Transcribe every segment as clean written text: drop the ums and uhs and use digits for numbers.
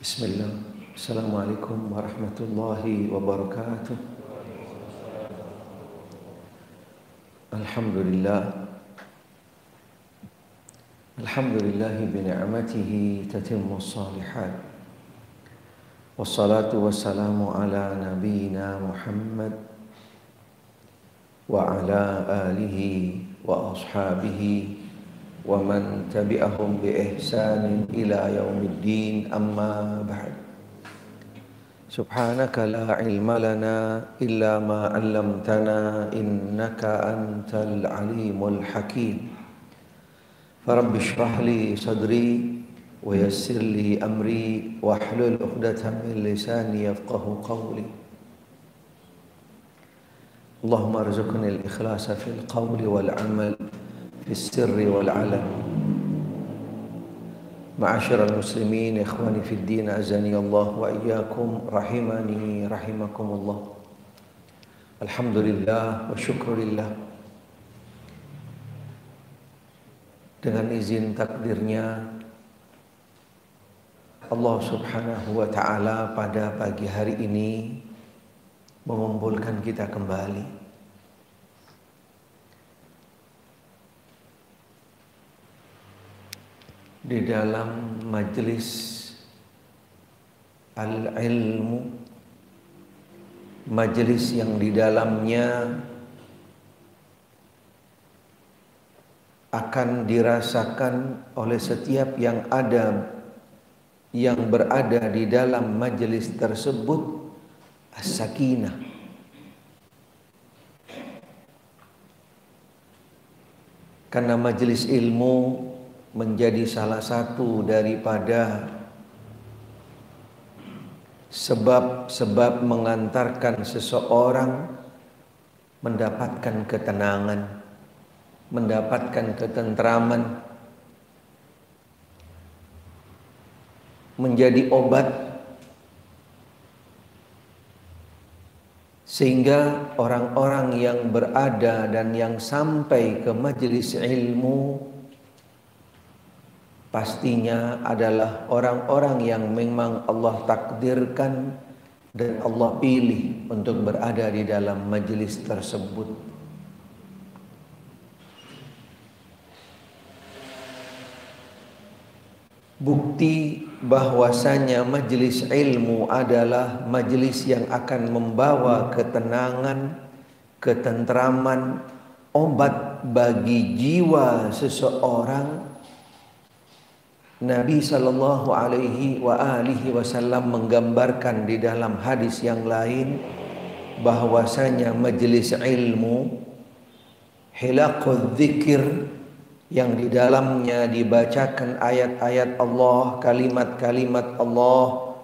Bismillah. Assalamualaikum warahmatullahi wabarakatuh. Alhamdulillah. Alhamdulillahi bini'matihi tatimmus salihat. Wassalatu wassalamu ala nabiyyina Muhammad wa ala alihi wa ashabihi wa man tabi'ahum bi ihsanin ila yaumiddin, amma ba'd. Subhanaka la ilma lana illa ma 'allamtana innaka antal alimul hakim. Farabbi shrah li sadri wa yassir li amri wahlul 'uqdatam min lisani yafqahu qawli. Allahumma arzuqni al-ikhlasa fil qawli wal 'amal fis sirri wal 'alan. Ma'asyiral muslimin, ikhwani fid din, azani Allah wa iyyakum, rahimani rahimakumullah. Alhamdulillah wa syukurillah. Dengan izin takdirnya Allah subhanahu wa ta'ala pada pagi hari ini mengumpulkan kita kembali di dalam majelis al-ilmu, majelis yang di dalamnya akan dirasakan oleh setiap yang berada di dalam majelis tersebut as-sakinah, karena majelis ilmu menjadi salah satu daripada sebab-sebab mengantarkan seseorang mendapatkan ketenangan, mendapatkan ketentraman, menjadi obat, sehingga orang-orang yang berada dan yang sampai ke majelis ilmu pastinya adalah orang-orang yang memang Allah takdirkan dan Allah pilih untuk berada di dalam majelis tersebut. Bukti bahwasanya majelis ilmu adalah majelis yang akan membawa ketenangan, ketentraman, obat bagi jiwa seseorang. Nabi sallallahu alaihi wasallam menggambarkan di dalam hadis yang lain bahwasanya majelis ilmu hilaqul dzikir, yang di dalamnya dibacakan ayat-ayat Allah, kalimat-kalimat Allah,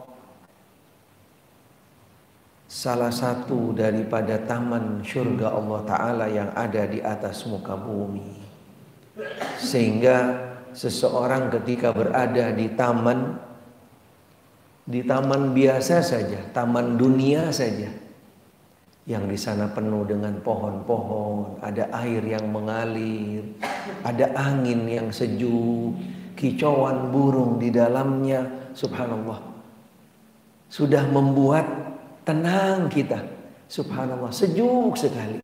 salah satu daripada taman surga Allah Ta'ala yang ada di atas muka bumi. Sehingga seseorang ketika berada di taman biasa saja, taman dunia saja, yang di sana penuh dengan pohon-pohon, ada air yang mengalir, ada angin yang sejuk, kicauan burung di dalamnya, subhanallah, sudah membuat tenang kita, subhanallah, sejuk sekali,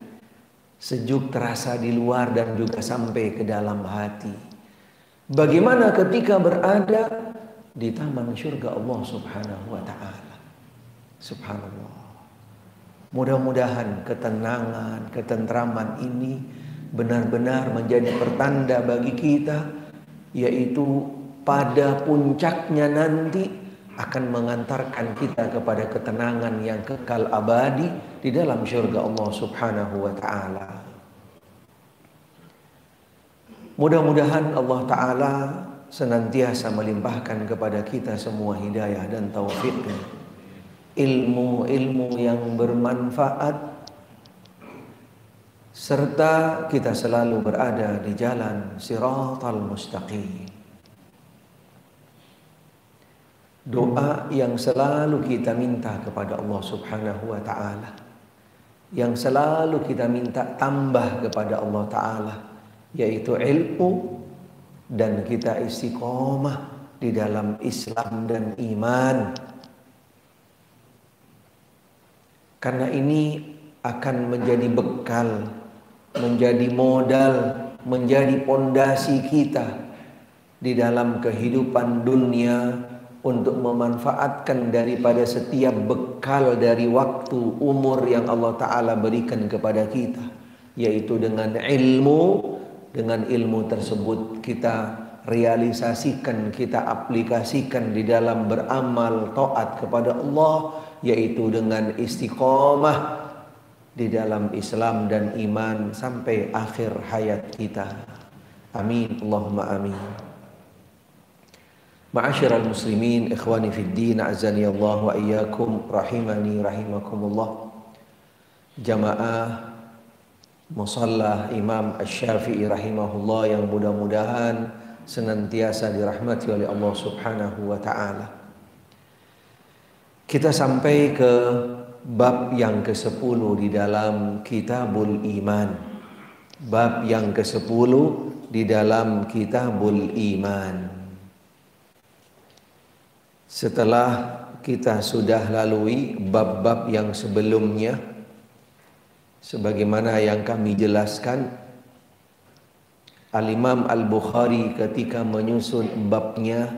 sejuk terasa di luar dan juga sampai ke dalam hati. Bagaimana ketika berada di taman surga Allah subhanahu wa ta'ala, subhanallah. Mudah-mudahan ketenangan, ketentraman ini benar-benar menjadi pertanda bagi kita, yaitu pada puncaknya nanti akan mengantarkan kita kepada ketenangan yang kekal abadi di dalam surga Allah subhanahu wa ta'ala. Mudah-mudahan Allah Ta'ala senantiasa melimpahkan kepada kita semua hidayah dan taufiknya, ilmu-ilmu yang bermanfaat, serta kita selalu berada di jalan siratal mustaqim. Doa yang selalu kita minta kepada Allah subhanahu wa ta'ala, yang selalu kita minta tambah kepada Allah Ta'ala, yaitu ilmu, dan kita istiqomah di dalam Islam dan iman. Karena ini akan menjadi bekal, menjadi modal, menjadi pondasi kita di dalam kehidupan dunia untuk memanfaatkan daripada setiap bekal dari waktu umur yang Allah Ta'ala berikan kepada kita, yaitu dengan ilmu. Dengan ilmu tersebut kita realisasikan, kita aplikasikan di dalam beramal taat kepada Allah, yaitu dengan istiqomah di dalam Islam dan iman sampai akhir hayat kita. Amin, Allahumma amin. Ma'asyiral muslimin, ikhwani fid din, azani Allah wa iyyakum, rahimani rahimakumullah. Jamaah Musalla Imam Asy-Syafi'i rahimahullah yang mudah-mudahan senantiasa dirahmati oleh Allah Subhanahu wa taala. Kita sampai ke bab yang ke-10 di dalam Kitabul Iman. Bab yang ke-10 di dalam Kitabul Iman. Setelah kita sudah lalui bab-bab yang sebelumnya, sebagaimana yang kami jelaskan, Al-Imam Al-Bukhari ketika menyusun babnya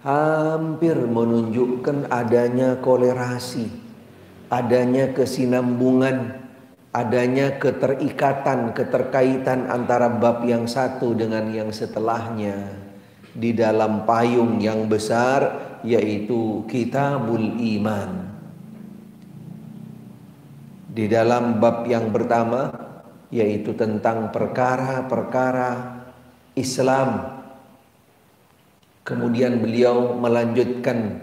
hampir menunjukkan adanya kolerasi, adanya kesinambungan, adanya keterikatan, keterkaitan antara bab yang satu dengan yang setelahnya di dalam payung yang besar, yaitu Kitabul Iman. Di dalam bab yang pertama, yaitu tentang perkara-perkara Islam. Kemudian beliau melanjutkan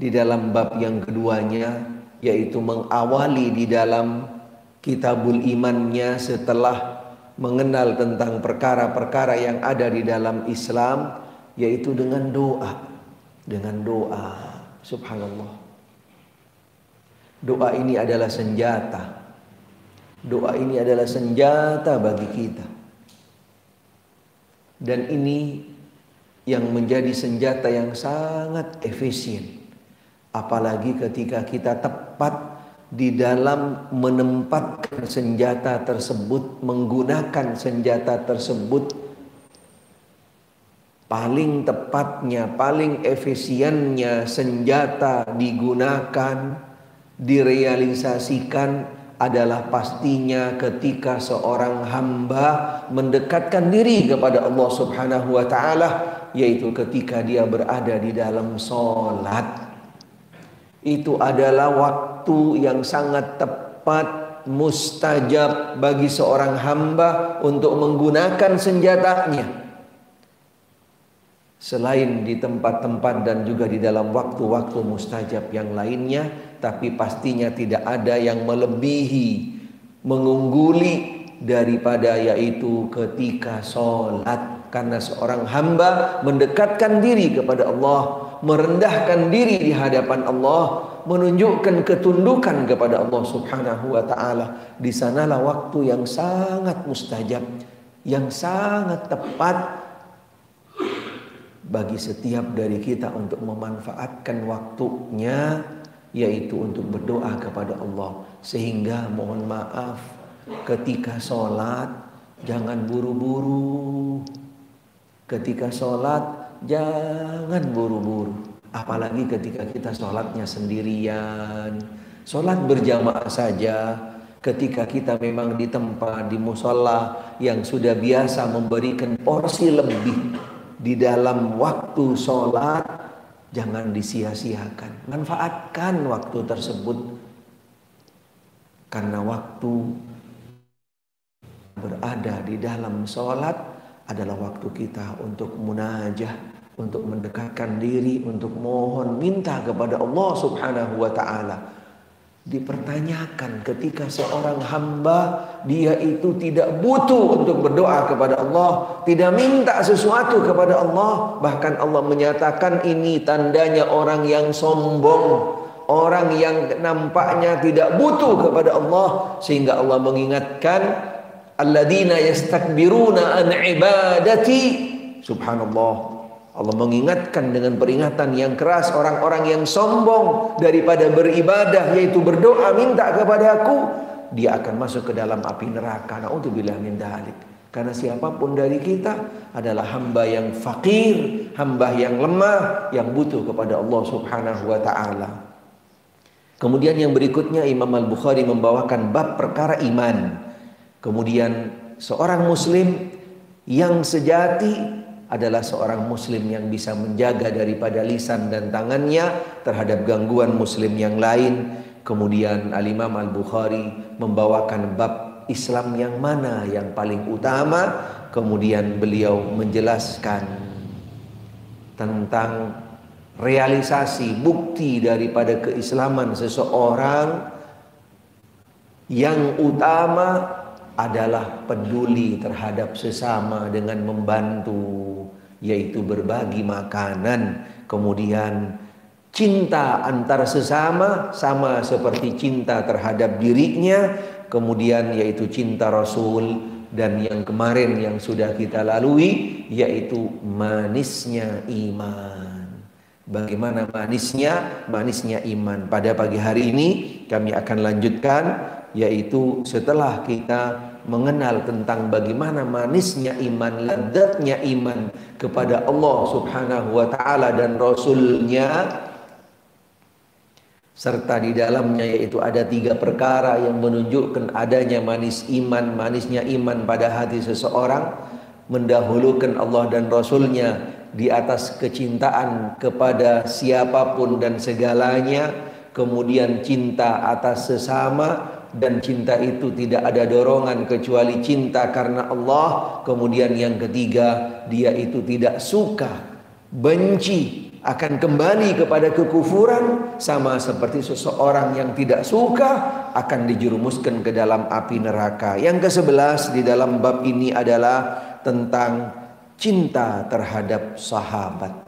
di dalam bab yang keduanya, yaitu mengawali di dalam Kitabul Imannya setelah mengenal tentang perkara-perkara yang ada di dalam Islam, yaitu dengan doa. Dengan doa, subhanallah. Doa ini adalah senjata. Doa ini adalah senjata bagi kita. Dan ini yang menjadi senjata yang sangat efisien. Apalagi ketika kita tepat di dalam menempatkan senjata tersebut, menggunakan senjata tersebut. Paling tepatnya, paling efisiennya senjata digunakan, direalisasikan adalah pastinya ketika seorang hamba mendekatkan diri kepada Allah Subhanahu wa taala, yaitu ketika dia berada di dalam sholat. Itu adalah waktu yang sangat tepat, mustajab bagi seorang hamba untuk menggunakan senjatanya. Selain di tempat-tempat dan juga di dalam waktu-waktu mustajab yang lainnya, tapi pastinya tidak ada yang melebihi, mengungguli daripada yaitu ketika sholat. Karena seorang hamba mendekatkan diri kepada Allah, merendahkan diri di hadapan Allah, menunjukkan ketundukan kepada Allah Subhanahu wa ta'ala. Di sanalah waktu yang sangat mustajab, yang sangat tepat bagi setiap dari kita untuk memanfaatkan waktunya, yaitu untuk berdoa kepada Allah. Sehingga mohon maaf, ketika sholat jangan buru-buru. Ketika sholat jangan buru-buru. Apalagi ketika kita sholatnya sendirian. Sholat berjamaah saja, ketika kita memang di tempat, di musola yang sudah biasa memberikan porsi lebih di dalam waktu sholat, jangan disia-siakan. Manfaatkan waktu tersebut. Karena waktu berada di dalam sholat adalah waktu kita untuk munajah, untuk mendekatkan diri, untuk mohon minta kepada Allah Subhanahu wa ta'ala. Dipertanyakan ketika seorang hamba dia itu tidak butuh untuk berdoa kepada Allah, tidak minta sesuatu kepada Allah. Bahkan Allah menyatakan ini tandanya orang yang sombong, orang yang nampaknya tidak butuh kepada Allah. Sehingga Allah mengingatkan, alladzina yastakbiruna an ibadati. Subhanallah, Allah mengingatkan dengan peringatan yang keras orang-orang yang sombong daripada beribadah, yaitu berdoa minta kepada aku, dia akan masuk ke dalam api neraka. Na'udzubillah min dzalik. Karena siapapun dari kita adalah hamba yang fakir, hamba yang lemah, yang butuh kepada Allah Subhanahu wa taala. Kemudian yang berikutnya Imam Al-Bukhari membawakan bab perkara iman. Kemudian seorang muslim yang sejati adalah seorang muslim yang bisa menjaga daripada lisan dan tangannya terhadap gangguan muslim yang lain. Kemudian Al-Imam Al-Bukhari membawakan bab Islam yang mana yang paling utama. Kemudian beliau menjelaskan tentang realisasi bukti daripada keislaman seseorang. Yang utama adalah peduli terhadap sesama dengan membantu, yaitu berbagi makanan. Kemudian cinta antar sesama sama seperti cinta terhadap dirinya. Kemudian yaitu cinta Rasul. Dan yang kemarin yang sudah kita lalui yaitu manisnya iman. Bagaimana manisnya? Manisnya iman. Pada pagi hari ini kami akan lanjutkan, yaitu setelah kita mengenal tentang bagaimana manisnya iman, lezatnya iman kepada Allah Subhanahu wa taala dan Rasulnya, serta di dalamnya yaitu ada 3 perkara yang menunjukkan adanya manis iman, manisnya iman pada hati seseorang. Mendahulukan Allah dan Rasulnya di atas kecintaan kepada siapapun dan segalanya. Kemudian cinta atas sesama, dan cinta itu tidak ada dorongan kecuali cinta karena Allah. Kemudian yang ketiga, dia itu tidak suka, benci, akan kembali kepada kekufuran, sama seperti seseorang yang tidak suka akan dijerumuskan ke dalam api neraka. Yang ke-11 di dalam bab ini adalah tentang cinta terhadap sahabat.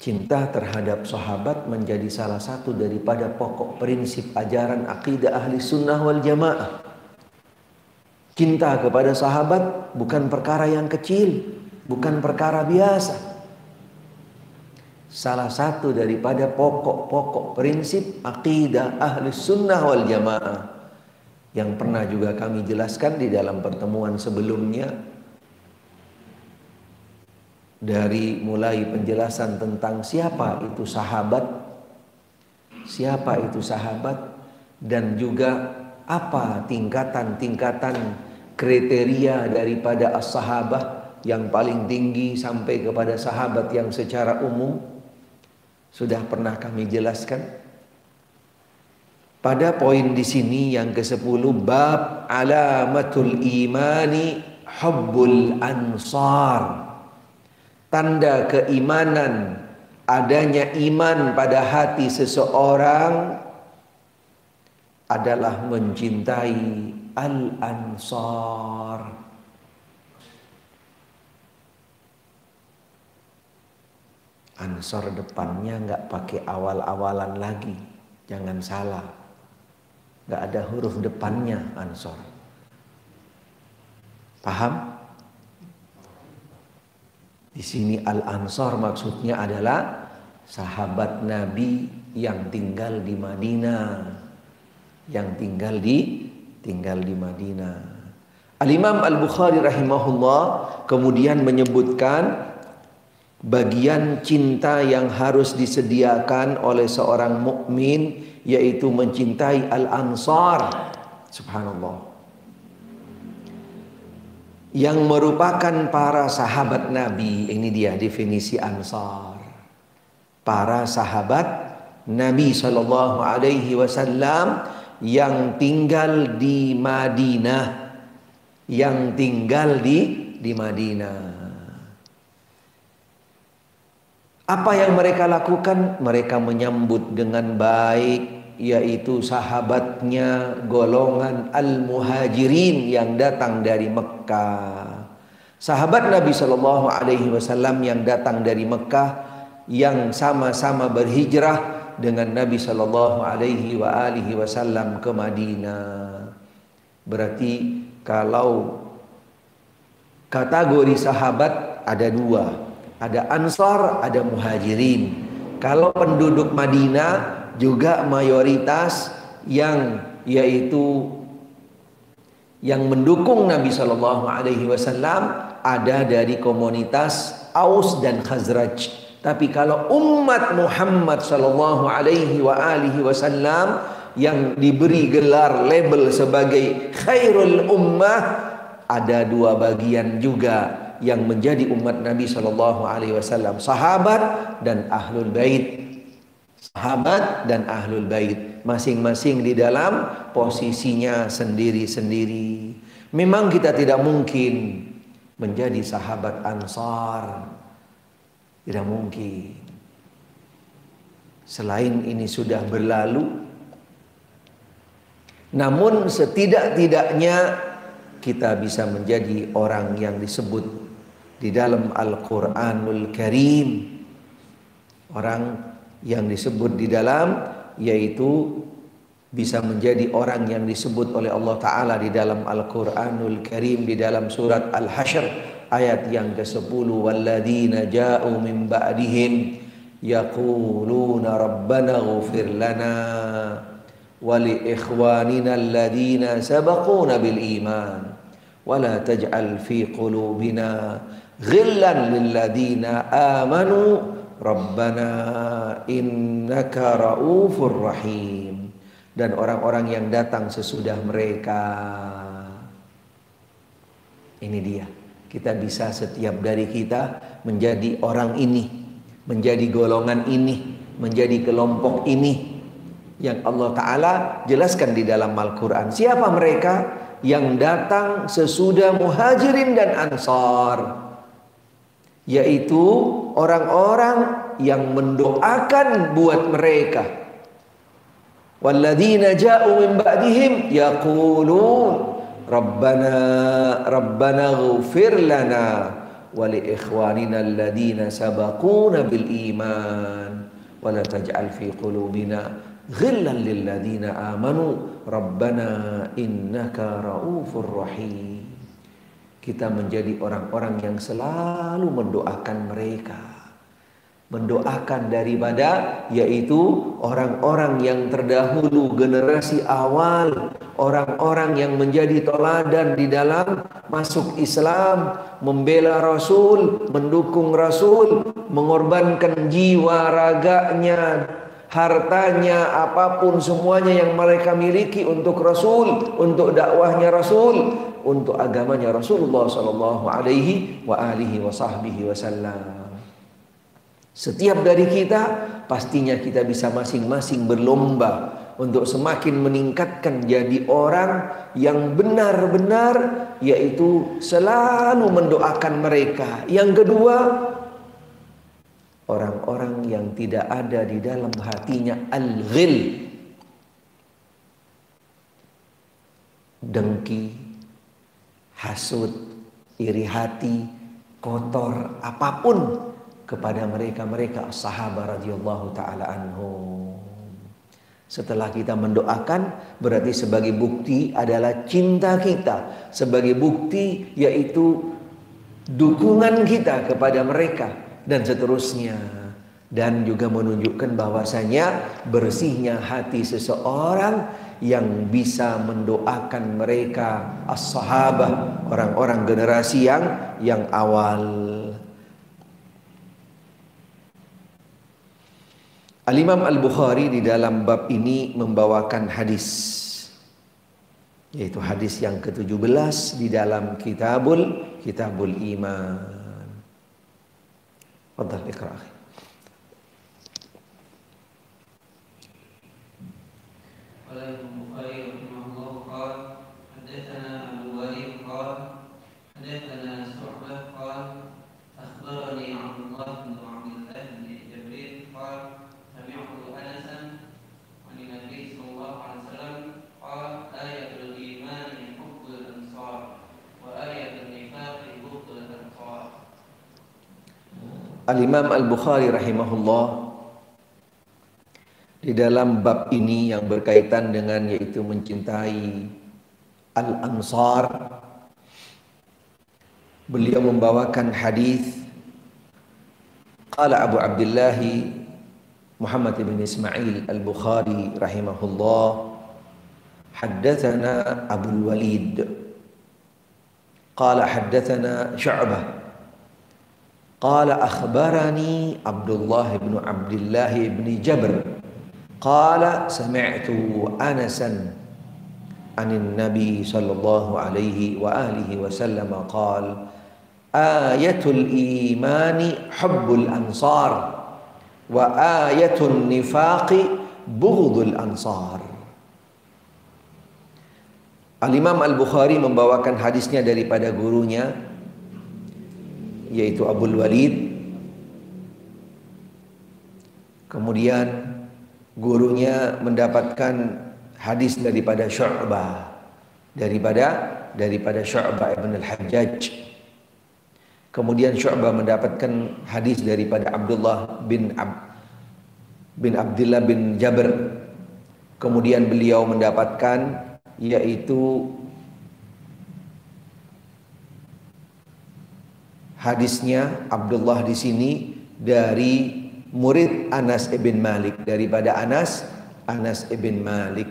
Cinta terhadap sahabat menjadi salah satu daripada pokok prinsip ajaran akidah ahli sunnah wal jamaah. Cinta kepada sahabat bukan perkara yang kecil, bukan perkara biasa. Salah satu daripada pokok-pokok prinsip akidah ahli sunnah wal jamaah yang pernah juga kami jelaskan di dalam pertemuan sebelumnya. Dari mulai penjelasan tentang siapa itu sahabat, dan juga apa tingkatan-tingkatan kriteria daripada as-sahabah yang paling tinggi sampai kepada sahabat yang secara umum sudah pernah kami jelaskan. Pada poin di sini yang ke-10, bab alamatul imani hubbul ansar. Tanda keimanan, adanya iman pada hati seseorang adalah mencintai al-ansar. Ansar depannya nggak pakai awal-awalan lagi, jangan salah, nggak ada huruf depannya ansar. Paham? Di sini al-ansar maksudnya adalah sahabat Nabi yang tinggal di Madinah, Al-Imam Al-Bukhari rahimahullah kemudian menyebutkan bagian cinta yang harus disediakan oleh seorang mukmin, yaitu mencintai al-ansar. Subhanallah. Yang merupakan para sahabat Nabi. Ini dia definisi ansar. Para sahabat Nabi sallallahu alaihi wasallam yang tinggal di Madinah, Apa yang mereka lakukan? Mereka menyambut dengan baik, yaitu sahabatnya golongan al-muhajirin yang datang dari Mekah. Sahabat Nabi Shallallahu Alaihi Wasallam yang datang dari Mekah, yang sama-sama berhijrah dengan Nabi Shallallahu Alaihi Wasallam ke Madinah. Berarti kalau Kategori sahabat ada dua, ada Ansar, ada Muhajirin. Kalau penduduk Madinah juga mayoritas yang yaitu yang mendukung Nabi Shallallahu Alaihi Wasallam ada dari komunitas Aus dan Khazraj. Tapi kalau umat Muhammad Shallallahu Alaihi Wasallam yang diberi gelar label sebagai khairul ummah, ada dua bagian juga yang menjadi umat Nabi Shallallahu Alaihi Wasallam, sahabat dan ahlul bait. Sahabat dan ahlul bait masing-masing di dalam posisinya sendiri-sendiri. Memang kita tidak mungkin menjadi sahabat Ansar, tidak mungkin. Selain ini sudah berlalu, namun setidak-tidaknya kita bisa menjadi orang yang disebut di dalam Al-Quranul Karim, orang yang disebut di dalam, yaitu bisa menjadi orang yang disebut oleh Allah Ta'ala di dalam Al-Quranul Karim, di dalam surat Al-Hasyr ayat yang ke-10, walladzina ja'u min ba'dihim yaquluna rabbana ghufir lana wali ikhwanina alladhina sabaquna bil iman wala taj'al fi qulubina ghillan lil ladzina amanu rabbana innaka raufur rahim. Dan orang-orang yang datang sesudah mereka, ini dia, kita bisa setiap dari kita menjadi orang ini, menjadi golongan ini, menjadi kelompok ini yang Allah Ta'ala jelaskan di dalam Al-Quran. Siapa mereka? Yang datang sesudah Muhajirin dan Ansar, yaitu orang-orang yang mendoakan buat mereka. Walladzina ja'u min ba'dihim yaqulun rabbana ighfir lana wa li ikhwanina alladhina sabaquna bil iman wa la taj'al fi qulubina ghillan lil ladzina amanu rabbana innaka raufur rahim. Kita menjadi orang-orang yang selalu mendoakan mereka, mendoakan daripada yaitu orang-orang yang terdahulu, generasi awal, orang-orang yang menjadi teladan di dalam masuk Islam, membela Rasul, mendukung Rasul, mengorbankan jiwa raganya, hartanya, apapun semuanya yang mereka miliki untuk Rasul, untuk dakwahnya Rasul, untuk agamanya Rasulullah sallallahu alaihi wasallam. Setiap dari kita pastinya kita bisa masing-masing berlomba untuk semakin meningkatkan jadi orang yang benar-benar, yaitu selalu mendoakan mereka. Yang kedua, orang-orang yang tidak ada di dalam hatinya al-ghil, dengki, hasud, iri hati, kotor, apapun kepada mereka sahabat radhiyallahu taala anhum. Setelah kita mendoakan, berarti sebagai bukti adalah cinta kita, sebagai bukti yaitu dukungan kita kepada mereka dan seterusnya, dan juga menunjukkan bahwasanya bersihnya hati seseorang yang bisa mendoakan mereka as-sahabah, orang-orang generasi yang awal. Al-Imam Al-Bukhari di dalam bab ini membawakan hadis, yaitu hadis yang ke-17 di dalam kitabul iman. Fadhal iqra. Al-Imam Al-Bukhari rahimahullah di dalam bab ini yang berkaitan dengan yaitu mencintai Al-Ansar, Beliau membawakan hadis, qala Abu Abdullah Muhammad bin Ismail Al-Bukhari rahimahullah, haddatsana Abu Walid qala haddatsana Syu'bah qala akhbarani Abdullah bin Abdullah bin Jabr qala sami'tu Anasan anin Nabi sallallahu alaihi wa alihi wasallam qala ayatul imani hubbul ansar wa ayatul nifaqi bughdul ansar. Al-Imam Al-Bukhari membawakan hadisnya daripada gurunya yaitu Abul Walid. Kemudian gurunya mendapatkan hadis daripada Syu'bah, daripada Syu'bah ibn al-Hajjaj. Kemudian Syu'bah mendapatkan hadis daripada Abdullah bin Abdullah bin Jabr. Kemudian beliau mendapatkan yaitu hadisnya Abdullah di sini dari murid Anas ibn Malik, daripada Anas ibn Malik.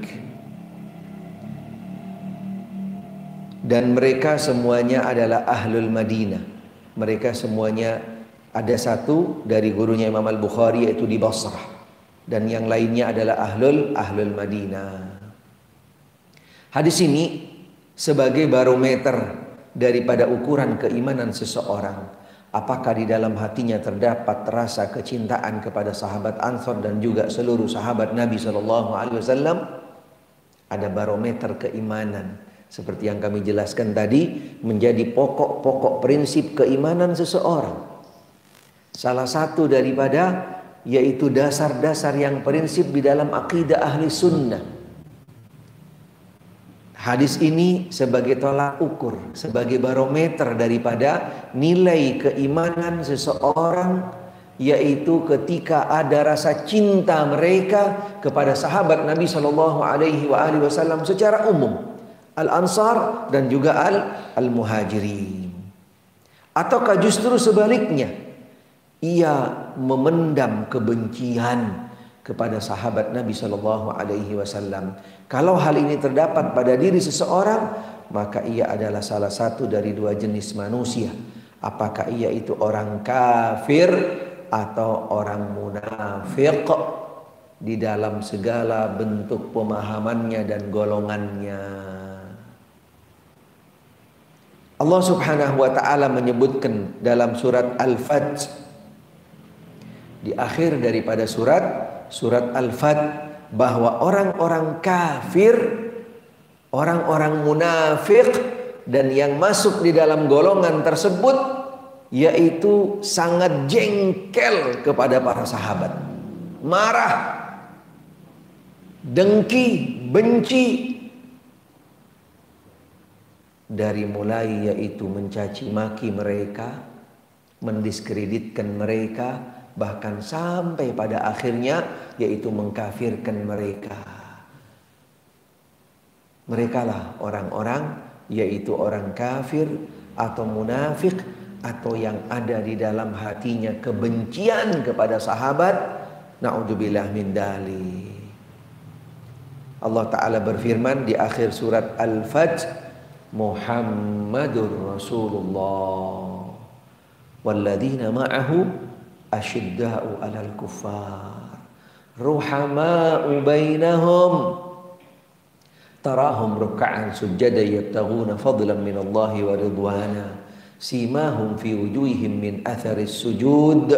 Dan mereka semuanya adalah ahlul Madinah. Mereka semuanya ada satu dari gurunya Imam Al-Bukhari yaitu di Basrah, dan yang lainnya adalah ahlul Madinah. Hadis ini sebagai barometer daripada ukuran keimanan seseorang. Apakah di dalam hatinya terdapat rasa kecintaan kepada sahabat Ansor dan juga seluruh sahabat Nabi SAW? Ada barometer keimanan. Seperti yang kami jelaskan tadi, menjadi pokok-pokok prinsip keimanan seseorang. Salah satu daripada yaitu dasar-dasar yang prinsip di dalam akidah ahli sunnah. Hadis ini sebagai tolak ukur, sebagai barometer daripada nilai keimanan seseorang, yaitu ketika ada rasa cinta mereka kepada sahabat Nabi SAW secara umum, Al-Ansar dan juga Al-Muhajirin. Ataukah justru sebaliknya, ia memendam kebencian kepada sahabat Nabi SAW. Kalau hal ini terdapat pada diri seseorang, maka ia adalah salah satu dari dua jenis manusia. Apakah ia itu orang kafir atau orang munafik di dalam segala bentuk pemahamannya dan golongannya. Allah Subhanahu wa taala menyebutkan dalam surat Al-Fath, di akhir daripada surat Al-Fath, bahwa orang-orang kafir, orang-orang munafik dan yang masuk di dalam golongan tersebut yaitu sangat jengkel kepada para sahabat, marah, dengki, benci, dari mulai yaitu mencaci maki mereka, mendiskreditkan mereka, bahkan sampai pada akhirnya yaitu mengkafirkan mereka. Merekalah orang-orang yaitu orang kafir atau munafik, atau yang ada di dalam hatinya kebencian kepada sahabat. Na'udzubillah min dzalik. Allah Ta'ala berfirman di akhir surat Al-Fath, Muhammadur Rasulullah walladzina ma'ahu asyidda'u 'alal kuffar ruhama'u bainahum tarahum ruk'an sujada yabtaghuna fadlan minallahi wa ridwana simahum fi wujuhihim min atharis sujud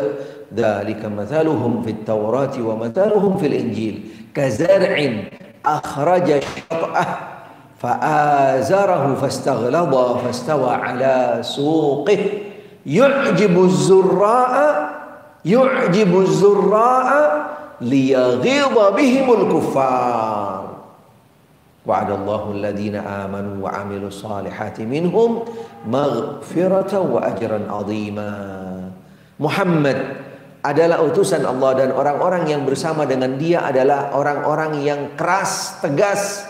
dzalika mathaluhum fit tawrati wa mathaluhum fil injil kazar'in akhraja syat'ah fa'azarahu fastaghlaba fastawa ala suqih yu'jibu az-zurra'a liyaghidha bihimul kuffar wa'adallahu alladhina amanu wa 'amilus salihati minhum maghfiratan wa ajran 'azima. Muhammad adalah utusan Allah dan orang-orang yang bersama dengan dia adalah orang-orang yang keras, tegas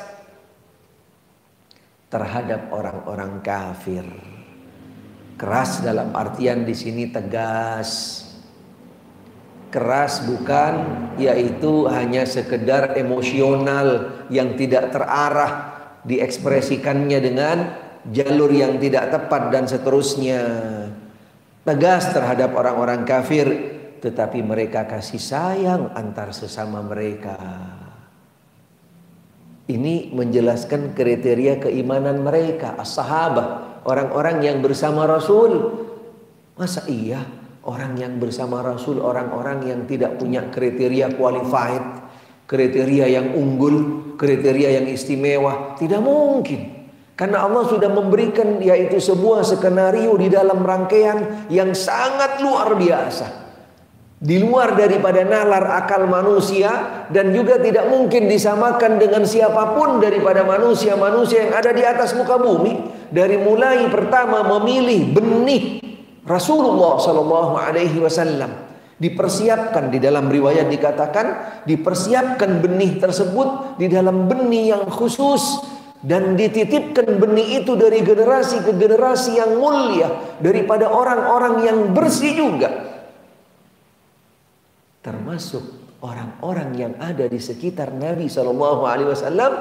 terhadap orang-orang kafir. Keras dalam artian di sini tegas. Keras bukan yaitu hanya sekedar emosional yang tidak terarah, diekspresikannya dengan jalur yang tidak tepat dan seterusnya. Tegas terhadap orang-orang kafir, tetapi mereka kasih sayang antar sesama mereka. Ini menjelaskan kriteria keimanan mereka, as-sahabah, orang-orang yang bersama Rasul. Masa iya orang yang bersama Rasul, orang-orang yang tidak punya kriteria qualified, kriteria yang unggul, kriteria yang istimewa? Tidak mungkin. Karena Allah sudah memberikan yaitu sebuah skenario di dalam rangkaian yang sangat luar biasa. Di luar daripada nalar akal manusia, dan juga tidak mungkin disamakan dengan siapapun daripada manusia-manusia yang ada di atas muka bumi. Dari mulai pertama memilih benih Rasulullah Sallallahu Alaihi Wasallam, dipersiapkan, di dalam riwayat dikatakan dipersiapkan benih tersebut di dalam benih yang khusus, dan dititipkan benih itu dari generasi ke generasi yang mulia, daripada orang-orang yang bersih juga, termasuk orang-orang yang ada di sekitar Nabi Sallallahu Alaihi Wasallam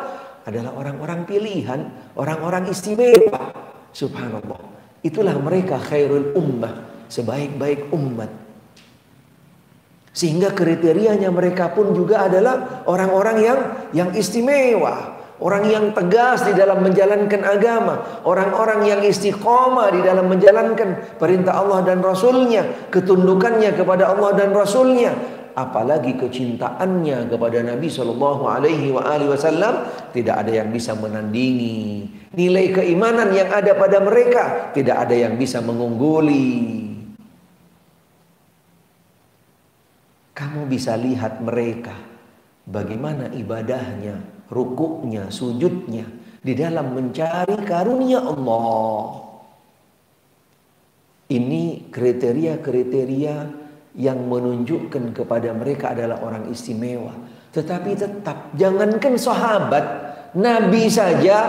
adalah orang-orang pilihan, orang-orang istimewa. Subhanallah. Itulah mereka khairul ummah, sebaik-baik umat. Sehingga kriterianya mereka pun juga adalah orang-orang yang istimewa, orang yang tegas di dalam menjalankan agama, orang-orang yang istiqomah di dalam menjalankan perintah Allah dan Rasulnya, ketundukannya kepada Allah dan Rasulnya, apalagi kecintaannya kepada Nabi Shallallahu Alaihi Wasallam. Tidak ada yang bisa menandingi nilai keimanan yang ada pada mereka. Tidak ada yang bisa mengungguli. Kamu bisa lihat mereka bagaimana ibadahnya, rukuknya, sujudnya di dalam mencari karunia Allah. Ini kriteria-kriteria yang menunjukkan kepada mereka adalah orang istimewa. Tetapi tetap, jangankan sahabat, Nabi saja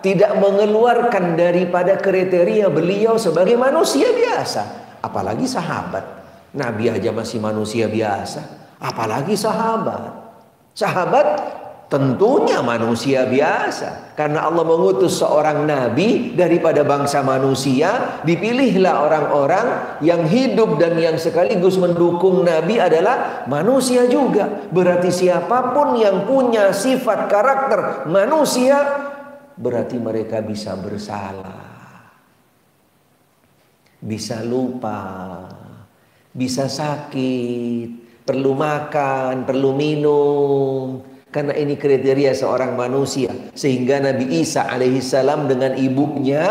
tidak mengeluarkan daripada kriteria beliau sebagai manusia biasa. Apalagi sahabat. Nabi aja masih manusia biasa, apalagi sahabat. Sahabat tentunya manusia biasa. Karena Allah mengutus seorang nabi daripada bangsa manusia, dipilihlah orang-orang yang hidup dan yang sekaligus mendukung nabi adalah manusia juga. Berarti siapapun yang punya sifat karakter manusia, berarti mereka bisa bersalah, bisa lupa, bisa sakit, perlu makan, perlu minum. Karena ini kriteria seorang manusia. Sehingga Nabi Isa alaihissalam dengan ibunya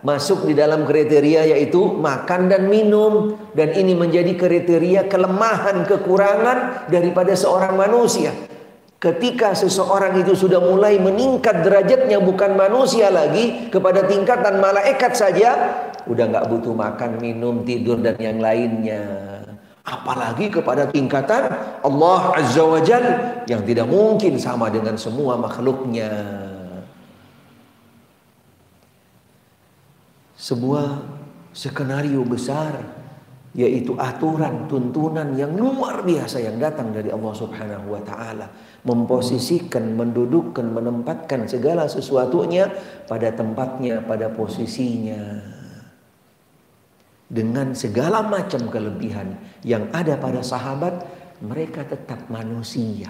masuk di dalam kriteria yaitu makan dan minum. Dan ini menjadi kriteria kelemahan, kekurangan daripada seorang manusia. Ketika seseorang itu sudah mulai meningkat derajatnya, bukan manusia lagi, kepada tingkatan malaikat saja, udah gak butuh makan, minum, tidur dan yang lainnya. Apalagi kepada tingkatan Allah Azza wa Jal yang tidak mungkin sama dengan semua makhluknya. Sebuah skenario besar, yaitu aturan, tuntunan yang luar biasa yang datang dari Allah Subhanahu wa ta'ala, memposisikan, mendudukkan, menempatkan segala sesuatunya pada tempatnya, pada posisinya. Dengan segala macam kelebihan yang ada pada sahabat, mereka tetap manusia.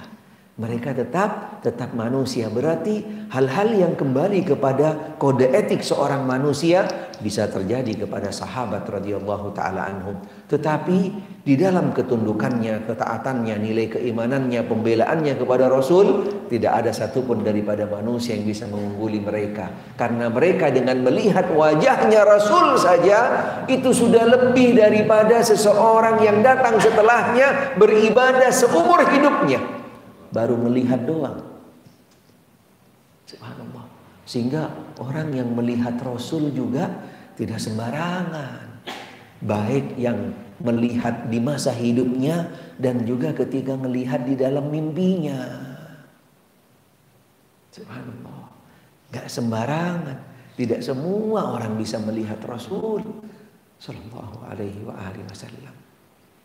Mereka tetap manusia. Berarti hal-hal yang kembali kepada kode etik seorang manusia bisa terjadi kepada sahabat radhiyallahu taala anhum. Tetapi di dalam ketundukannya, ketaatannya, nilai keimanannya, pembelaannya kepada Rasul, tidak ada satupun daripada manusia yang bisa mengungguli mereka. Karena mereka dengan melihat wajahnya Rasul saja, itu sudah lebih daripada seseorang yang datang setelahnya beribadah seumur hidupnya. Baru melihat doang. Subhanallah. Sehingga orang yang melihat Rasul juga tidak sembarangan. Baik yang melihat di masa hidupnya dan juga ketika melihat di dalam mimpinya. Subhanallah. Gak sembarangan. Tidak semua orang bisa melihat Rasul. Sallallahu alaihi wa alihi wasallam.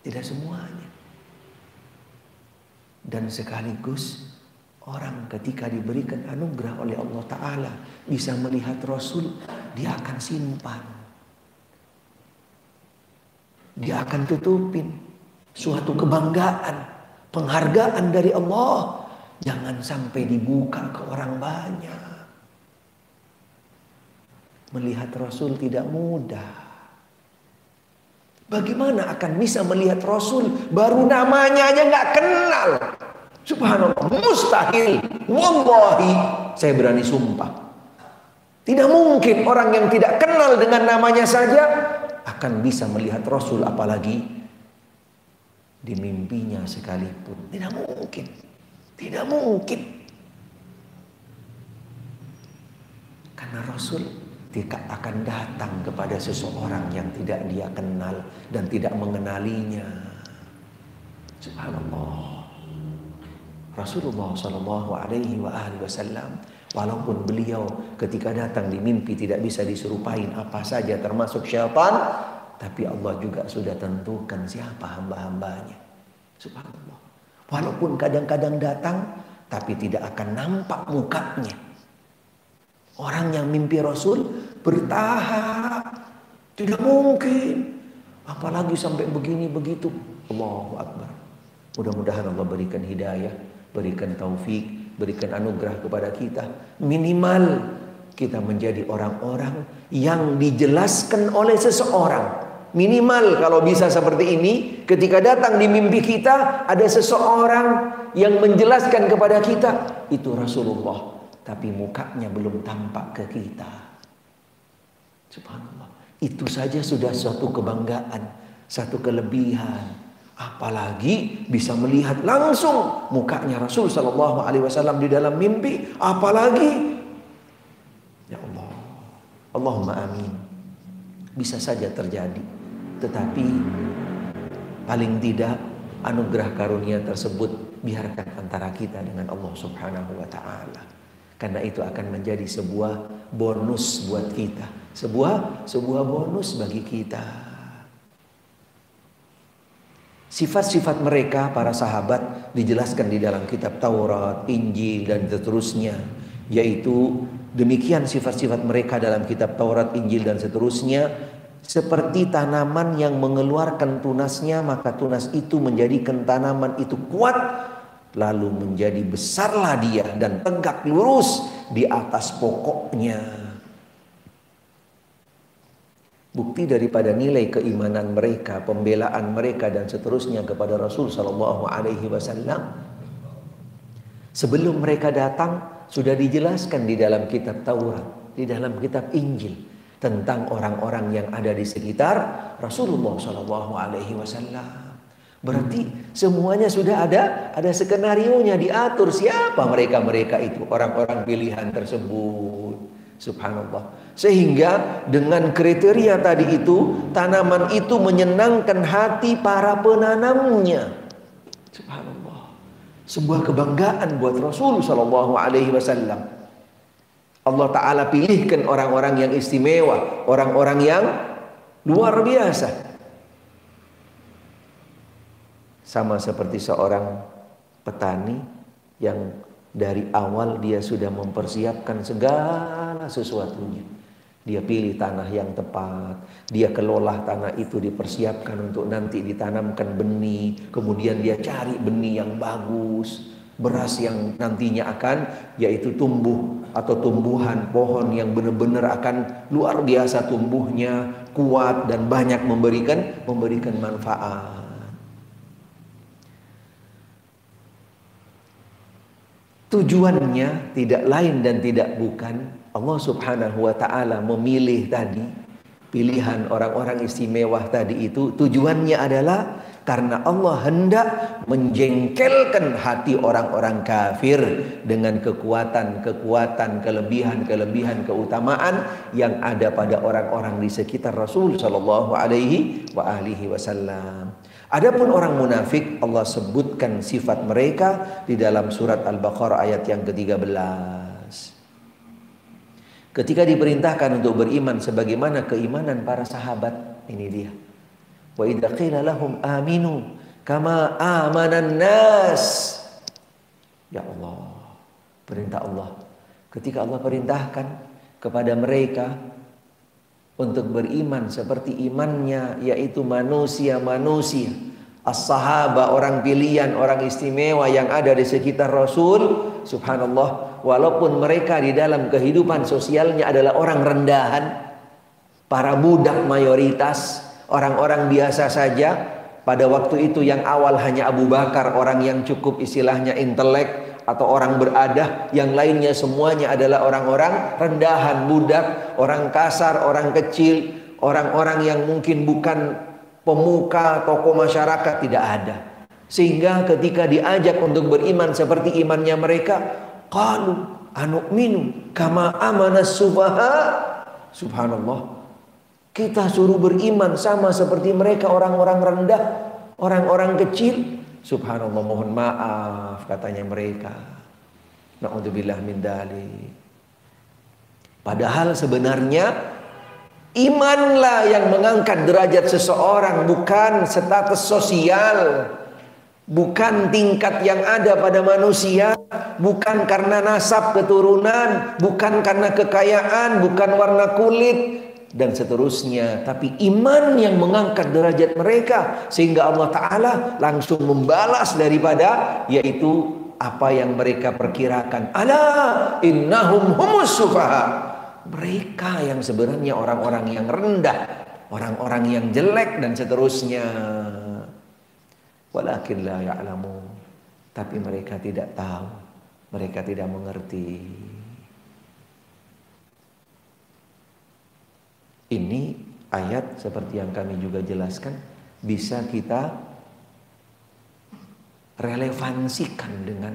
Tidak semuanya. Dan sekaligus orang ketika diberikan anugerah oleh Allah Ta'ala bisa melihat Rasul, dia akan simpan. Dia akan tutupin. Suatu kebanggaan, penghargaan dari Allah. Jangan sampai dibuka ke orang banyak. Melihat Rasul tidak mudah. Bagaimana akan bisa melihat Rasul baru namanya aja nggak kenal? Subhanallah, mustahil. Wallahi, saya berani sumpah. Tidak mungkin orang yang tidak kenal dengan namanya saja akan bisa melihat Rasul, apalagi di mimpinya sekalipun. Tidak mungkin. Tidak mungkin. Karena Rasul akan datang kepada seseorang yang tidak dia kenal dan tidak mengenalinya. Subhanallah. Rasulullah Shallallahu Alaihi Wasallam, walaupun beliau ketika datang di mimpi tidak bisa diserupain apa saja termasuk syaitan, tapi Allah juga sudah tentukan siapa hamba-hambanya. Subhanallah. Walaupun kadang-kadang datang, tapi tidak akan nampak mukanya. Orang yang mimpi Rasul bertahap, tidak mungkin. Apalagi sampai begini begitu. Allahu Akbar. Mudah-mudahan Allah berikan hidayah, berikan taufik, berikan anugerah kepada kita. Minimal kita menjadi orang-orang yang dijelaskan oleh seseorang. Minimal kalau bisa seperti ini, ketika datang di mimpi kita ada seseorang yang menjelaskan kepada kita, itu Rasulullah. Tapi mukanya belum tampak ke kita. Subhanallah. Itu saja sudah suatu kebanggaan, satu kelebihan. Apalagi bisa melihat langsung mukanya Rasul Sallallahu Alaihi Wasallam di dalam mimpi. Apalagi, ya Allah, Allahumma amin. Bisa saja terjadi. Tetapi paling tidak anugerah karunia tersebut biarkan antara kita dengan Allah Subhanahu wa Ta'ala. Karena itu akan menjadi sebuah bonus buat kita. Sebuah bonus bagi kita. Sifat-sifat mereka para sahabat dijelaskan di dalam kitab Taurat, Injil dan seterusnya. Yaitu demikian sifat-sifat mereka dalam kitab Taurat, Injil dan seterusnya. Seperti tanaman yang mengeluarkan tunasnya, maka tunas itu menjadikan tanaman itu kuat. Lalu menjadi besarlah dia dan tegak lurus di atas pokoknya. Bukti daripada nilai keimanan mereka, pembelaan mereka dan seterusnya kepada Rasul Sallallahu Alaihi Wasallam. Sebelum mereka datang sudah dijelaskan di dalam kitab Taurat, di dalam kitab Injil tentang orang-orang yang ada di sekitar Rasulullah Sallallahu Alaihi Wasallam. Berarti semuanya sudah ada skenarionya, diatur siapa mereka itu, orang-orang pilihan tersebut. Subhanallah. Sehingga dengan kriteria tadi itu, tanaman itu menyenangkan hati para penanamnya. Subhanallah. Sebuah kebanggaan buat Rasul Sallallahu Alaihi Wasallam. Allah Ta'ala pilihkan orang-orang yang istimewa, orang-orang yang luar biasa. Sama seperti seorang petani yang dari awal dia sudah mempersiapkan segala sesuatunya. Dia pilih tanah yang tepat, dia kelola tanah itu, dipersiapkan untuk nanti ditanamkan benih. Kemudian dia cari benih yang bagus, beras yang nantinya akan yaitu tumbuh atau tumbuhan pohon yang benar-benar akan luar biasa tumbuhnya, kuat dan banyak memberikan manfaat. Tujuannya tidak lain dan tidak bukan Allah Subhanahu wa Ta'ala memilih tadi, pilihan orang-orang istimewa tadi itu tujuannya adalah karena Allah hendak menjengkelkan hati orang-orang kafir dengan kekuatan, kelebihan, keutamaan yang ada pada orang-orang di sekitar Rasul Sallallahu Alaihi Wasallam. Adapun orang munafik, Allah sebutkan sifat mereka di dalam surat Al-Baqarah ayat yang ke-13. Ketika diperintahkan untuk beriman sebagaimana keimanan para sahabat, ini dia. Wa idza qila lahum aminu kama amanan nas. Ya Allah, perintah Allah. Ketika Allah perintahkan kepada mereka untuk beriman seperti imannya, yaitu manusia-manusia, as-sahaba, orang pilihan, orang istimewa yang ada di sekitar Rasul. Subhanallah, walaupun mereka di dalam kehidupan sosialnya adalah orang rendahan, para budak mayoritas, orang-orang biasa saja. Pada waktu itu yang awal hanya Abu Bakar, orang yang cukup istilahnya intelek atau orang beradah, yang lainnya semuanya adalah orang-orang rendahan, budak, orang kasar, orang kecil, orang-orang yang mungkin bukan pemuka, tokoh masyarakat, tidak ada. Sehingga ketika diajak untuk beriman seperti imannya mereka, qalu anu'minu kama amanas sufaha. Subhanallah, kita suruh beriman sama seperti mereka, orang-orang rendah, orang-orang kecil. Subhanallah, mohon maaf katanya mereka. Na'udzubillah min dzalik. Padahal sebenarnya imanlah yang mengangkat derajat seseorang, bukan status sosial, bukan tingkat yang ada pada manusia, bukan karena nasab keturunan, bukan karena kekayaan, bukan warna kulit, dan seterusnya. Tapi iman yang mengangkat derajat mereka, sehingga Allah Ta'ala langsung membalas daripada, yaitu apa yang mereka perkirakan. Ala innahum humus sufaha. Mereka yang sebenarnya orang-orang yang rendah, orang-orang yang jelek, dan seterusnya. Walakin la ya'lamu. Tapi mereka tidak tahu, mereka tidak mengerti. Ini ayat seperti yang kami juga jelaskan bisa kita relevansikan dengan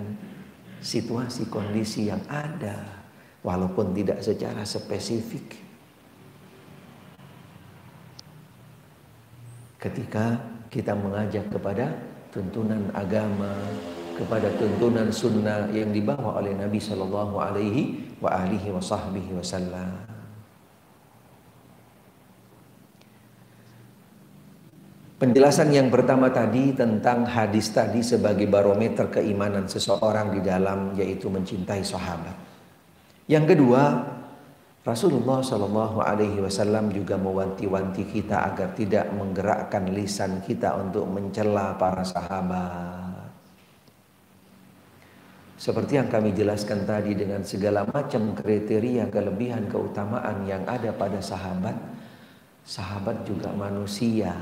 situasi kondisi yang ada, walaupun tidak secara spesifik. Ketika kita mengajak kepada tuntunan agama, kepada tuntunan sunnah yang dibawa oleh Nabi Sallallahu Alaihi Wasallam. Penjelasan yang pertama tadi tentang hadis tadi sebagai barometer keimanan seseorang di dalam, yaitu mencintai sahabat. Yang kedua, Rasulullah Shallallahu Alaihi Wasallam juga mewanti-wanti kita agar tidak menggerakkan lisan kita untuk mencela para sahabat. Seperti yang kami jelaskan tadi, dengan segala macam kriteria, kelebihan, keutamaan yang ada pada sahabat, sahabat juga manusia.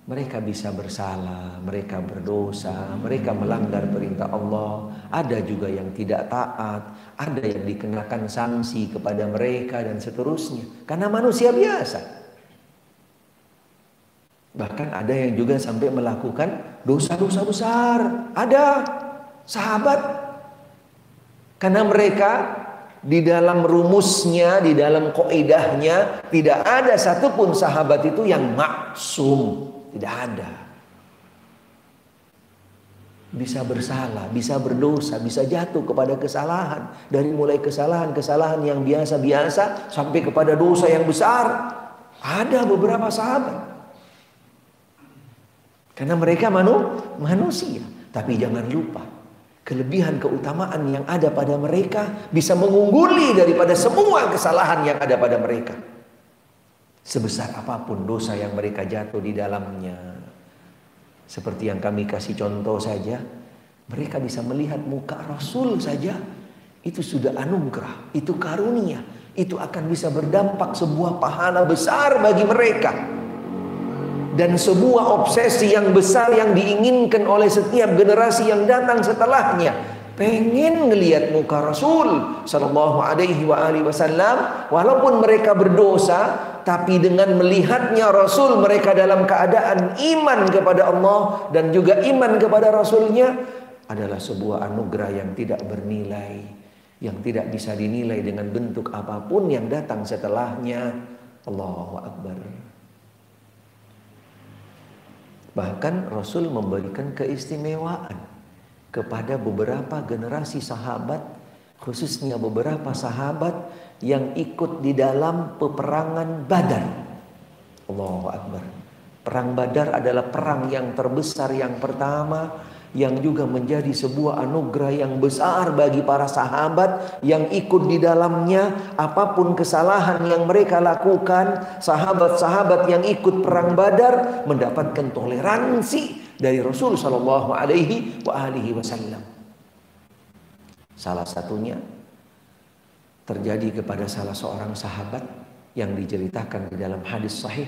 Mereka bisa bersalah, mereka berdosa, mereka melanggar perintah Allah. Ada juga yang tidak taat, ada yang dikenakan sanksi kepada mereka, dan seterusnya. Karena manusia biasa. Bahkan ada yang juga sampai melakukan dosa-dosa besar. Ada sahabat. Karena mereka di dalam rumusnya, di dalam kaidahnya, tidak ada satupun sahabat itu yang maksum. Tidak ada. Bisa bersalah, bisa berdosa, bisa jatuh kepada kesalahan. Dari mulai kesalahan-kesalahan yang biasa-biasa sampai kepada dosa yang besar. Ada beberapa sahabat. Karena mereka manusia. Tapi jangan lupa, kelebihan keutamaan yang ada pada mereka bisa mengungguli daripada semua kesalahan yang ada pada mereka. Sebesar apapun dosa yang mereka jatuh di dalamnya. Seperti yang kami kasih contoh saja, mereka bisa melihat muka Rasul saja, itu sudah anugerah, itu karunia, itu akan bisa berdampak sebuah pahala besar bagi mereka. Dan sebuah obsesi yang besar yang diinginkan oleh setiap generasi yang datang setelahnya. Pengen ngelihat muka Rasul Sallallahu Alaihi Wasallam, walaupun mereka berdosa, tapi dengan melihatnya Rasul, mereka dalam keadaan iman kepada Allah dan juga iman kepada Rasulnya, adalah sebuah anugerah yang tidak bernilai, yang tidak bisa dinilai dengan bentuk apapun yang datang setelahnya. Allahu Akbar. Bahkan Rasul memberikan keistimewaan kepada beberapa generasi sahabat khususnya beberapa sahabat yang ikut di dalam peperangan Badar. Allahu Akbar. Perang Badar adalah perang yang terbesar yang pertama, yang juga menjadi sebuah anugerah yang besar bagi para sahabat yang ikut di dalamnya. Apapun kesalahan yang mereka lakukan, sahabat-sahabat yang ikut perang Badar mendapatkan toleransi dari Rasul sallallahu alaihi wasallam. Salah satunya terjadi kepada salah seorang sahabat yang diceritakan di dalam hadis sahih,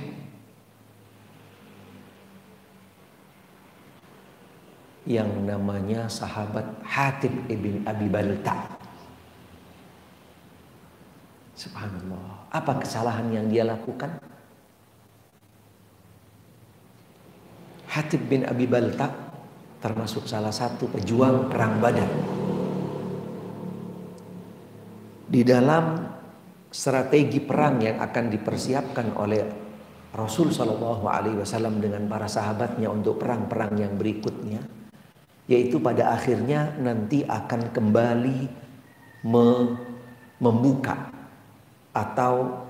yang namanya sahabat Hatib ibn Abi Balta. Subhanallah, apa kesalahan yang dia lakukan? Hatib bin Abi Balta termasuk salah satu pejuang perang Badar. Di dalam strategi perang yang akan dipersiapkan oleh Rasul Shallallahu Alaihi Wasallam dengan para sahabatnya untuk perang-perang yang berikutnya, yaitu pada akhirnya nanti akan kembali membuka atau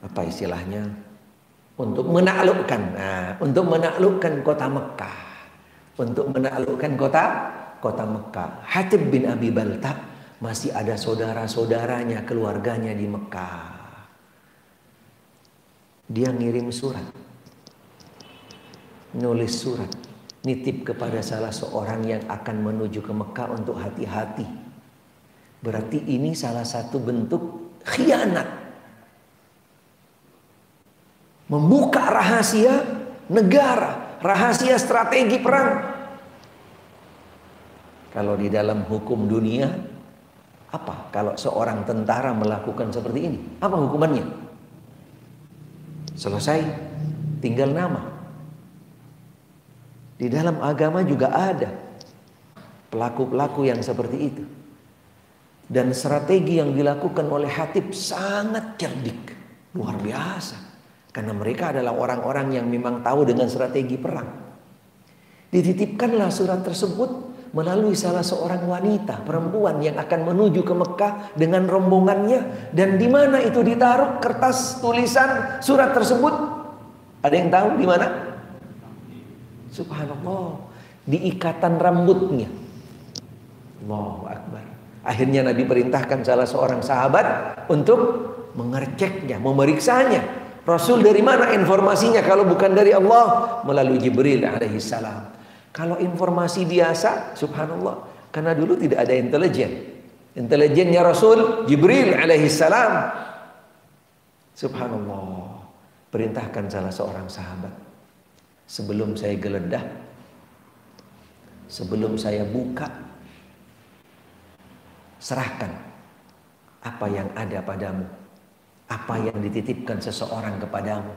apa istilahnya, untuk menaklukkan, untuk menaklukkan kota Mekah, untuk menaklukkan kota Mekah. Hatib bin Abi Balta masih ada saudara-saudaranya, keluarganya di Mekah. Dia ngirim surat, nulis surat, nitip kepada salah seorang yang akan menuju ke Mekah untuk hati-hati. Berarti ini salah satu bentuk khianat, membuka rahasia negara, rahasia strategi perang. Kalau di dalam hukum dunia, apa kalau seorang tentara melakukan seperti ini? Apa hukumannya? Selesai, tinggal nama. Di dalam agama juga ada pelaku-pelaku yang seperti itu. Dan strategi yang dilakukan oleh Hatib sangat cerdik, luar biasa. Karena mereka adalah orang-orang yang memang tahu dengan strategi perang. Dititipkanlah surat tersebut melalui salah seorang wanita, perempuan yang akan menuju ke Mekah dengan rombongannya. Dan di mana itu ditaruh kertas tulisan surat tersebut? Ada yang tahu di mana? Subhanallah, di ikatan rambutnya. Allahu Akbar. Akhirnya Nabi perintahkan salah seorang sahabat untuk mengerceknya, memeriksanya. Rasul dari mana informasinya kalau bukan dari Allah? Melalui Jibril alaihissalam. Kalau informasi biasa, subhanallah, karena dulu tidak ada intelijen. Intelijennya Rasul Jibril alaihissalam. Subhanallah. Perintahkan salah seorang sahabat, sebelum saya geledah, sebelum saya buka, serahkan apa yang ada padamu, apa yang dititipkan seseorang kepadamu.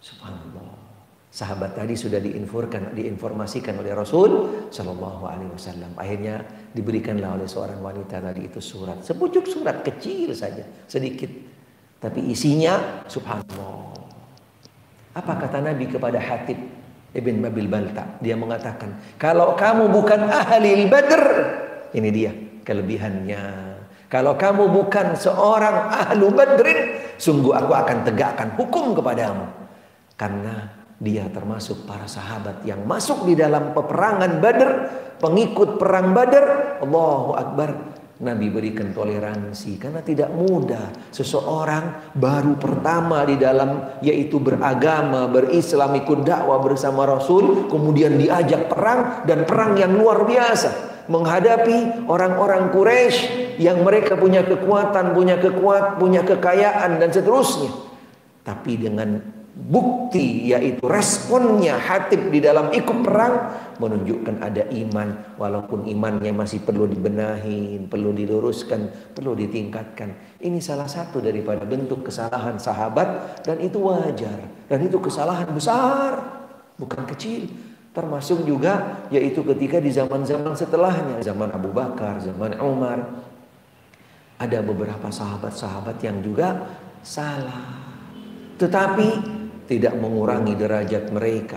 Subhanallah. Sahabat tadi sudah diinformasikan oleh Rasul Shallallahu Alaihi Wasallam. Akhirnya diberikanlah oleh seorang wanita tadi itu surat, sepucuk surat kecil saja, sedikit, tapi isinya subhanallah. Apa kata Nabi kepada Hatib ibn Abi Balta? Dia mengatakan, kalau kamu bukan ahli Badr, ini dia kelebihannya. Kalau kamu bukan seorang ahlu Badrin, sungguh aku akan tegakkan hukum kepadamu. Karena dia termasuk para sahabat yang masuk di dalam peperangan Badr, pengikut perang Badr. Allahu Akbar. Nabi berikan toleransi karena tidak mudah seseorang baru pertama di dalam, yaitu beragama, berislam, ikut dakwah bersama Rasul, kemudian diajak perang, dan perang yang luar biasa menghadapi orang-orang Quraisy yang mereka punya kekuatan, punya kekayaan dan seterusnya. Tapi dengan bukti, yaitu responnya Hatib di dalam ikut perang, menunjukkan ada iman, walaupun imannya masih perlu dibenahi, perlu diluruskan, perlu ditingkatkan. Ini salah satu daripada bentuk kesalahan sahabat, dan itu wajar, dan itu kesalahan besar, bukan kecil. Termasuk juga yaitu ketika di zaman-zaman setelahnya, zaman Abu Bakar, zaman Umar, ada beberapa sahabat-sahabat yang juga salah, tetapi tidak mengurangi derajat mereka.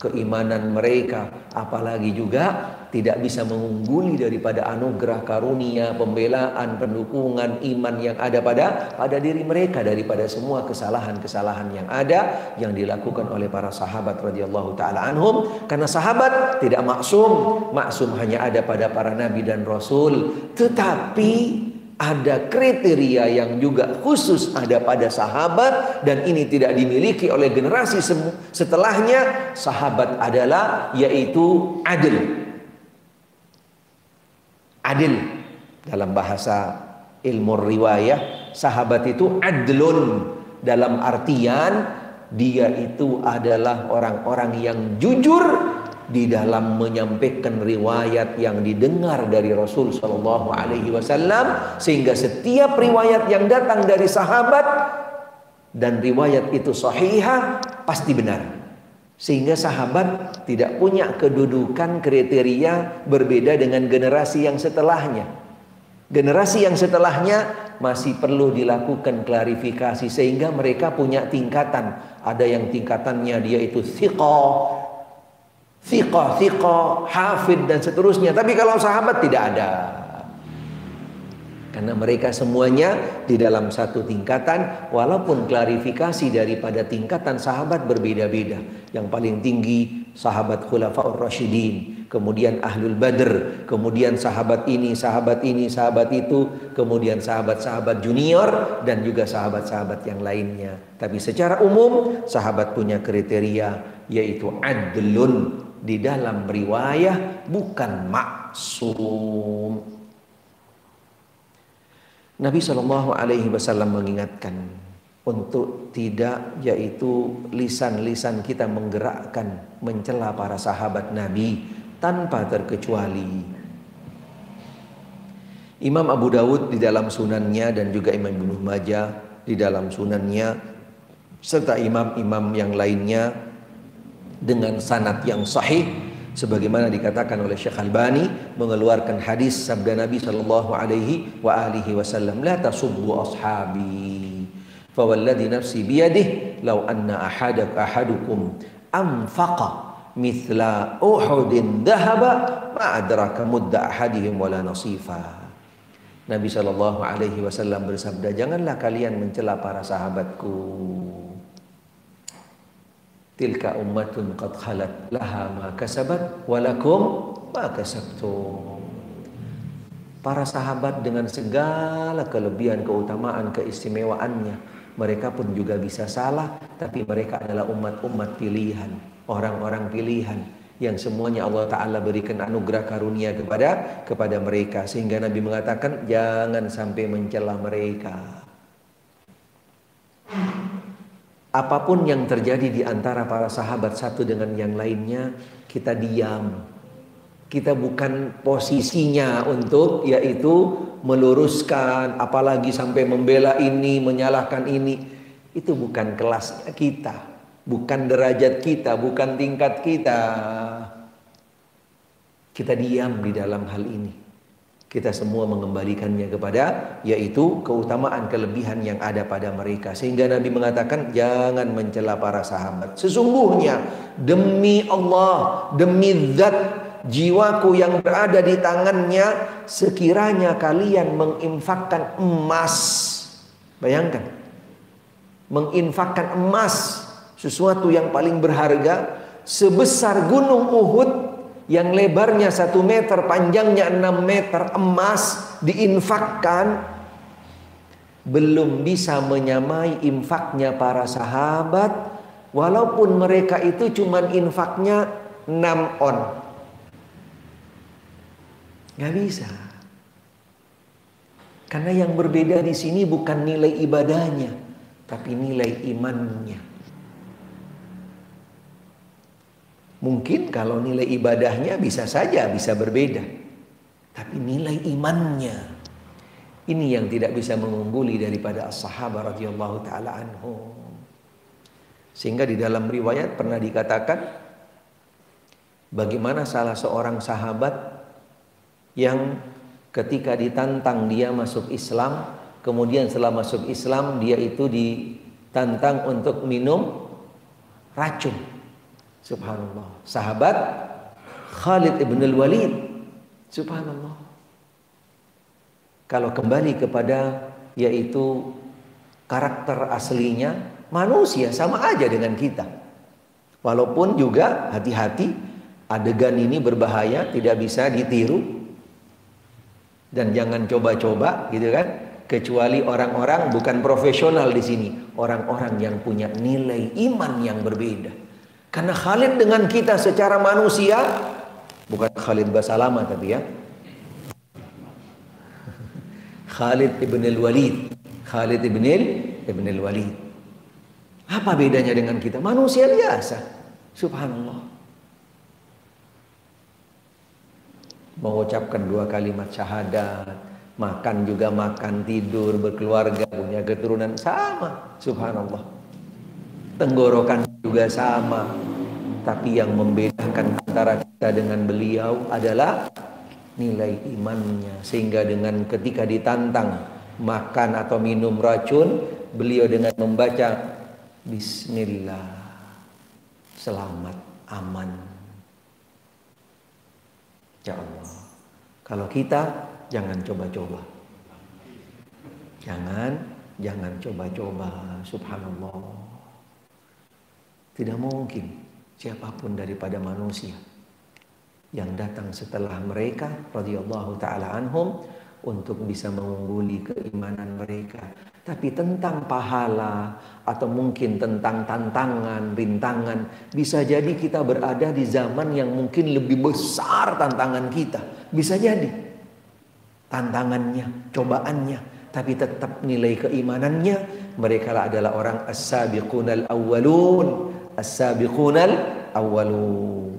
keimanan mereka, apalagi juga tidak bisa mengungguli daripada anugerah karunia, pembelaan, pendukungan, iman yang ada pada diri mereka daripada semua kesalahan-kesalahan yang ada yang dilakukan oleh para sahabat radhiyallahu taala anhum. Karena sahabat tidak maksum, maksum hanya ada pada para nabi dan rasul, tetapi ada kriteria yang juga khusus ada pada sahabat, dan ini tidak dimiliki oleh generasi setelahnya. Sahabat adalah yaitu adil. Adil dalam bahasa ilmu riwayah, sahabat itu adlun dalam artian dia itu adalah orang-orang yang jujur di dalam menyampaikan riwayat yang didengar dari Rasul Shallallahu Alaihi Wasallam, sehingga setiap riwayat yang datang dari sahabat dan riwayat itu sahihah pasti benar, sehingga sahabat tidak punya kedudukan kriteria berbeda dengan generasi yang setelahnya. Generasi yang setelahnya masih perlu dilakukan klarifikasi sehingga mereka punya tingkatan. Ada yang tingkatannya dia itu thiqah, hafid dan seterusnya. Tapi kalau sahabat tidak ada. Karena mereka semuanya di dalam satu tingkatan, walaupun klarifikasi daripada tingkatan sahabat berbeda-beda. Yang paling tinggi sahabat Khulafaur Rasyidin, kemudian Ahlul Badr, kemudian sahabat ini, sahabat itu, kemudian sahabat-sahabat junior dan juga sahabat-sahabat yang lainnya. Tapi secara umum sahabat punya kriteria yaitu adlun di dalam riwayah, bukan maksum. Nabi Shallallahu Alaihi Wasallam mengingatkan untuk tidak yaitu lisan-lisan kita menggerakkan mencela para sahabat Nabi tanpa terkecuali. Imam Abu Dawud di dalam sunannya dan juga Imam Ibnu Majah di dalam sunannya serta imam-imam yang lainnya dengan sanad yang sahih, sebagaimana dikatakan oleh Syekh Albani mengeluarkan hadis sabda Nabi sallallahu alaihi wa alihi wasallam, la tasubbu ashabi fa walladhi nafsi biyadihi law anna ahadukum anfaqa mithla uhudin dhahaba ma adraka mudda ahadihim wala nasifa. Nabi sallallahu alaihi wasallam bersabda, janganlah kalian mencela para sahabatku. Tilka ummatun qad khalat laha ma kasabat walakum ma kasabtum. Para sahabat dengan segala kelebihan, keutamaan, keistimewaannya, mereka pun juga bisa salah, tapi mereka adalah umat-umat pilihan, orang-orang pilihan yang semuanya Allah Ta'ala berikan anugerah karunia kepada mereka, sehingga Nabi mengatakan jangan sampai mencela mereka. Apapun yang terjadi di antara para sahabat satu dengan yang lainnya, kita diam. Kita bukan posisinya untuk yaitu meluruskan, apalagi sampai membela ini, menyalahkan ini. Itu bukan kelasnya kita, bukan derajat kita, bukan tingkat kita. Kita diam di dalam hal ini. Kita semua mengembalikannya kepada yaitu keutamaan, kelebihan yang ada pada mereka. Sehingga Nabi mengatakan jangan mencela para sahabat. Sesungguhnya demi Allah, demi zat jiwaku yang berada di tangannya, sekiranya kalian menginfakkan emas, bayangkan, menginfakkan emas, sesuatu yang paling berharga, sebesar gunung Uhud yang lebarnya 1 meter, panjangnya 6 meter, emas diinfakkan, belum bisa menyamai infaknya para sahabat, walaupun mereka itu cuma infaknya 6 on. Gak bisa. Karena yang berbeda di sini bukan nilai ibadahnya, tapi nilai imannya. Mungkin kalau nilai ibadahnya bisa saja bisa berbeda, tapi nilai imannya ini yang tidak bisa mengungguli daripada as-sahabah radhiyallahu taala anhum. Sehingga di dalam riwayat pernah dikatakan bagaimana salah seorang sahabat yang ketika ditantang dia masuk Islam, kemudian setelah masuk Islam dia itu ditantang untuk minum racun. Subhanallah. Sahabat Khalid ibn al-Walid. Subhanallah. Kalau kembali kepada yaitu karakter aslinya, manusia sama aja dengan kita. Walaupun juga hati-hati, adegan ini berbahaya, tidak bisa ditiru. Dan jangan coba-coba gitu kan. Kecuali orang-orang bukan profesional di sini, orang-orang yang punya nilai iman yang berbeda. Karena Khalid dengan kita secara manusia, bukan Khalid Basalama tapi ya, Khalid ibn al-Walid. Khalid ibn al-Walid. Apa bedanya dengan kita? Manusia biasa. Subhanallah. Mengucapkan 2 kalimat syahadat, makan juga makan, tidur, berkeluarga, punya keturunan sama. Subhanallah. Tenggorokan juga sama. Tapi yang membedakan antara kita dengan beliau adalah nilai imannya. Sehingga dengan ketika ditantang makan atau minum racun, beliau dengan membaca Bismillah, selamat, aman. Ya Allah. Kalau kita jangan coba-coba. Jangan coba-coba. Subhanallah. Tidak mungkin siapapun daripada manusia yang datang setelah mereka radhiyallahu taala anhum untuk bisa mengungguli keimanan mereka. Tapi tentang pahala atau mungkin tentang tantangan, rintangan, bisa jadi kita berada di zaman yang mungkin lebih besar tantangan kita. Bisa jadi tantangannya, cobaannya, tapi tetap nilai keimanannya. Mereka adalah orang as-sabiqunal awwalun, as-sabiqunal awwalun.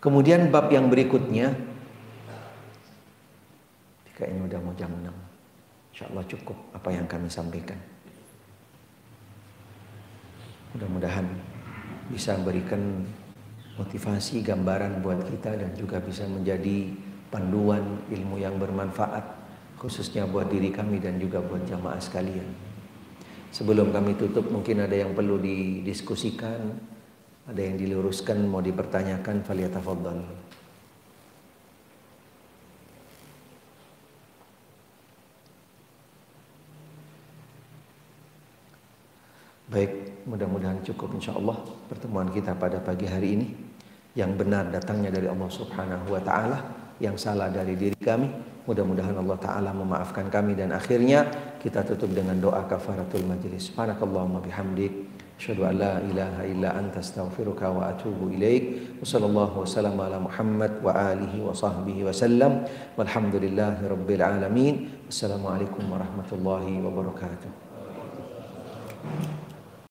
Kemudian bab yang berikutnya, jika ini udah mau jam 6, insya Allah cukup apa yang kami sampaikan. Mudah-mudahan bisa memberikan motivasi, gambaran buat kita dan juga bisa menjadi panduan ilmu yang bermanfaat, khususnya buat diri kami dan juga buat jamaah sekalian. Sebelum kami tutup, mungkin ada yang perlu didiskusikan, ada yang diluruskan, mau dipertanyakan, falyatafaddal. Baik, mudah-mudahan cukup insyaallah pertemuan kita pada pagi hari ini. Yang benar datangnya dari Allah Subhanahu wa taala, yang salah dari diri kami. Mudah-mudahan Allah taala memaafkan kami dan akhirnya kita tutup dengan doa kafaratul majlis. Subhanakallahumma bihamdik, asyhadu an la ilaha illa anta astaghfiruka wa atubu ilaik. Wassallallahu wasallam ala Muhammad wa alihi wa sahbihi wasallam. Walhamdulillahi rabbil alamin. Wassalamualaikum warahmatullahi wabarakatuh.